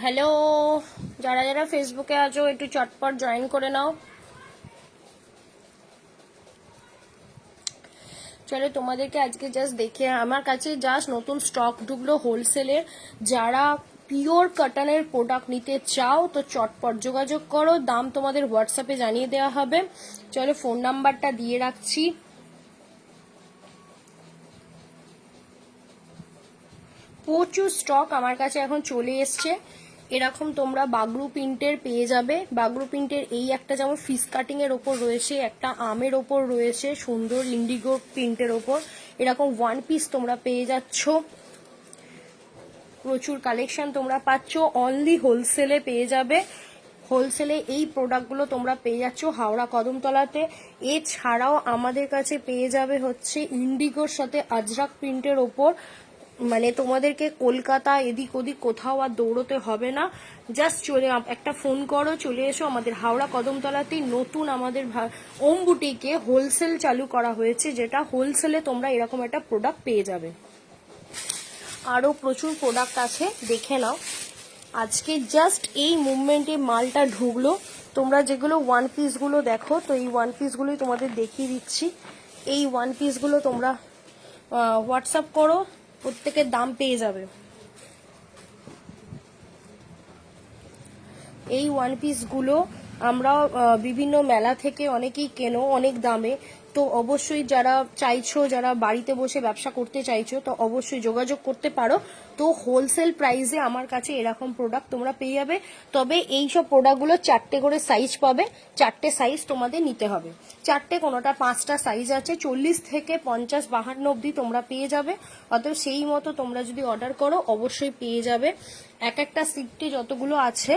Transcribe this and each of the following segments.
Hello, যারা যারা ফেসবুকে আছো একটু চটপট জয়েন করে নাও। চলো তোমাদেরকে আজকে জাস্ট দেখে, আমার কাছে জাস্ট নতুন স্টক ঢুকলো হোলসেলের। যারা পিওর কটনের প্রোডাক্ট নিতে চাও তো চটপট যোগাযোগ করো, দাম তোমাদের হোয়াটসঅ্যাপে জানিয়ে দেওয়া হবে। চলো ফোন নাম্বারটা দিয়ে রাখছি। প্রচুর স্টক আমার কাছে এখন চলে এসছে। এরকম তোমরা বাগরু প্রিন্টের পেয়ে যাবে। বাগরু প্রিন্টের এই একটা যেমন ফিস কাটিং এর ওপর রয়েছে, একটা আমের ওপর রয়েছে সুন্দর ইন্ডিগো প্রিন্টের ওপর। এরকম ওয়ান পিস তোমরা পেয়ে যাচ্ছ। প্রচুর কালেকশন তোমরা পাচ্ছ, অনলি হোলসেলে পেয়ে যাবে। হোলসেলে এই প্রোডাক্টগুলো তোমরা পেয়ে যাচ্ছ হাওড়া কদমতলাতে। এছাড়াও আমাদের কাছে পেয়ে যাবে হচ্ছে ইন্ডিগোর সাথে আজরাক প্রিন্টের ওপর। মানে তোমাদেরকে কলকাতা এদিক ওদিক কোথাও আর দৌড়তে হবে না, জাস্ট চলে একটা ফোন করো, চলে এসো আমাদের হাওড়া কদমতলাতেই। নতুন আমাদের ওম বুটিকে হোলসেল চালু করা হয়েছে, যেটা হোলসেলে তোমরা এরকম একটা প্রোডাক্ট পেয়ে যাবে। আরও প্রচুর প্রোডাক্ট আছে, দেখে নাও। আজকে জাস্ট এই মুভমেন্টে মালটা ঢুকলো। তোমরা যেগুলো ওয়ান পিসগুলো দেখো, তো এই ওয়ান পিসগুলোই তোমাদের দেখিয়ে দিচ্ছি। এই ওয়ান পিসগুলো তোমরা হোয়াটসঅ্যাপ করো, প্রত্যেকের দাম পেয়ে যাবে। এই ওয়ান পিসগুলো আমরা বিভিন্ন মেলা থেকে অনেকেই কেনো অনেক দামে। তো অবশ্যই যারা চাইছো, যারা বাড়িতে বসে ব্যবসা করতে চাইছো, তো অবশ্যই যোগাযোগ করতে পারো। তো হোলসেল প্রাইসে আমার কাছে এরকম প্রোডাক্ট তোমরা পেয়ে যাবে। তবে এই সব প্রোডাক্টগুলো 4টে করে সাইজ পাবে, 4টে সাইজ তোমাদের নিতে হবে। 4টে কোনোটা 5টা সাইজ আছে, 40 থেকে 50 52 অবধি তোমরা পেয়ে যাবে। অতএব সেই মতো তোমরা যদি অর্ডার করো অবশ্যই পেয়ে যাবে। এক একটা সিফটে যতগুলো আছে,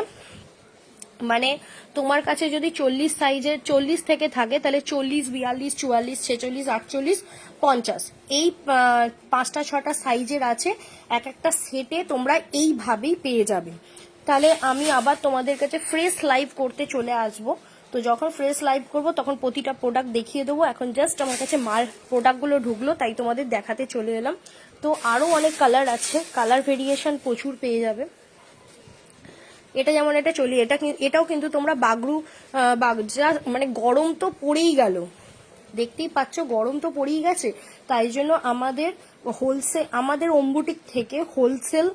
মানে তোমার কাছে যদি 40 সাইজের 40 থেকে থাকে, তাহলে 40, 42, 44, 46, 48, 50 এই 5টা 6টা সাইজের আছে। এক একটা সেটে তোমরা এইভাবেই পেয়ে যাবে। তাহলে আমি আবার তোমাদের কাছে ফ্রেশ লাইভ করতে চলে আসব। তো যখন ফ্রেশ লাইভ করব তখন প্রতিটা প্রোডাক্ট দেখিয়ে দেবো। এখন জাস্ট আমার কাছে মাল প্রোডাক্টগুলো ঢুকলো, তাই তোমাদের দেখাতে চলে এলাম। তো আরও অনেক কালার আছে, কালার ভেরিয়েশন প্রচুর পেয়ে যাবে। এটা যেমন এটা চলি, এটাও কিন্তু তোমরা বাগরু যা মানে গরম তো পড়েই গেল, দেখতেই পাচ্ছ গরম তো পড়েই গেছে। তাই জন্য আমাদের ওমবুটিক থেকে হোলসেল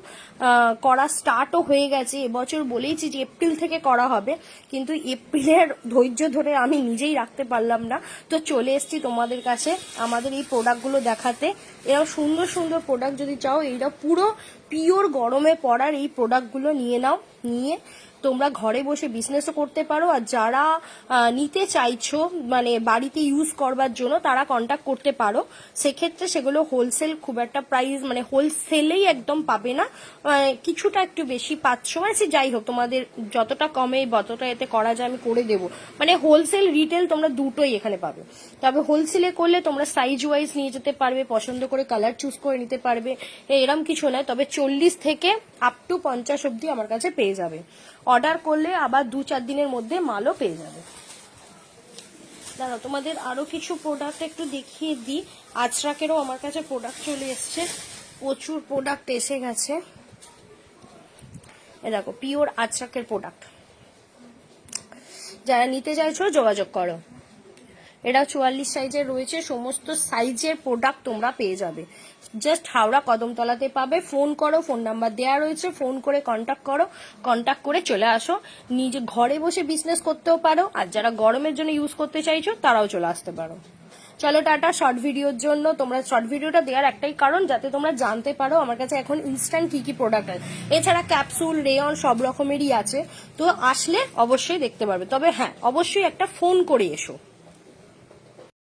করা স্টার্টও হয়ে গেছে। এবছর বলেইছি যে এপ্রিল থেকে করা হবে, কিন্তু এপ্রিলের ধৈর্য ধরে আমি নিজেই রাখতে পারলাম না। তো চলে এসেছি তোমাদের কাছে আমাদের এই প্রোডাক্টগুলো দেখাতে। এরা সুন্দর সুন্দর প্রোডাক্ট যদি চাও, এইটা পুরো পিওর গরমে পড়ার এই প্রোডাক্টগুলো নিয়ে নাও। নিয়ে তোমরা ঘরে বসে বিজনেসও করতে পারো। আর যারা নিতে চাইছো মানে বাড়িতে ইউজ করবার জন্য, তারা কন্ট্যাক্ট করতে পারো। সেক্ষেত্রে সেগুলো হোলসেল খুব একটা প্রাইস, মানে হোলসেলেই একদম পাবে না, কিছুটা একটু বেশি পাচ্ছ। মানে যাই হোক, তোমাদের যতটা কমে যতটা এতে করা যায় আমি করে দেবো। মানে হোলসেল রিটেল তোমরা দুটোই এখানে পাবে। তবে হোলসেলে করলে তোমরা সাইজ ওয়াইজ নিয়ে যেতে পারবে, পছন্দ করে কালার চুজ করে নিতে পারবে, এরম কিছু নয়। তবে 40 থেকে আপ টু 50 অব্দি আমার কাছে পেয়ে যাবে। অর্ডার করলে আবার 2-4 দিনের মধ্যে মালও পেয়ে যাবে। দাঁড়াও, তোমাদের আরো কিছু প্রোডাক্ট একটু দেখিয়ে দিই। আজরাকেরও আমার কাছে প্রোডাক্ট চলে এসছে, প্রচুর প্রোডাক্ট এসে গেছে। এ দেখো পিওর আজরাকের প্রোডাক্ট, যারা নিতে চাইছো যোগাযোগ করো। এটা 44 সাইজের রয়েছে, সমস্ত সাইজের প্রোডাক্ট তোমরা পেয়ে যাবে। জাস্ট হাওড়া কদমতলাতে পাবে। ফোন করো, ফোন নাম্বার দেওয়া রয়েছে, ফোন করে কন্ট্যাক্ট করো, কন্ট্যাক্ট করে চলে আসো। নিজে ঘরে বসে বিজনেস করতেও পারো, আর যারা গরমের জন্য ইউজ করতে চাইছো তারাও চলে আসতে পারো। চলো টাটা। শর্ট ভিডিওর জন্য তোমরা শর্ট ভিডিওটা দেওয়ার একটাই কারণ, যাতে তোমরা জানতে পারো আমার কাছে এখন ইনস্ট্যান্ট কি কি প্রোডাক্ট আছে। এছাড়া ক্যাপসুল, রেয়ন সব রকমেরই আছে। তো আসলে অবশ্যই দেখতে পারবে। তবে হ্যাঁ, অবশ্যই একটা ফোন করে এসো।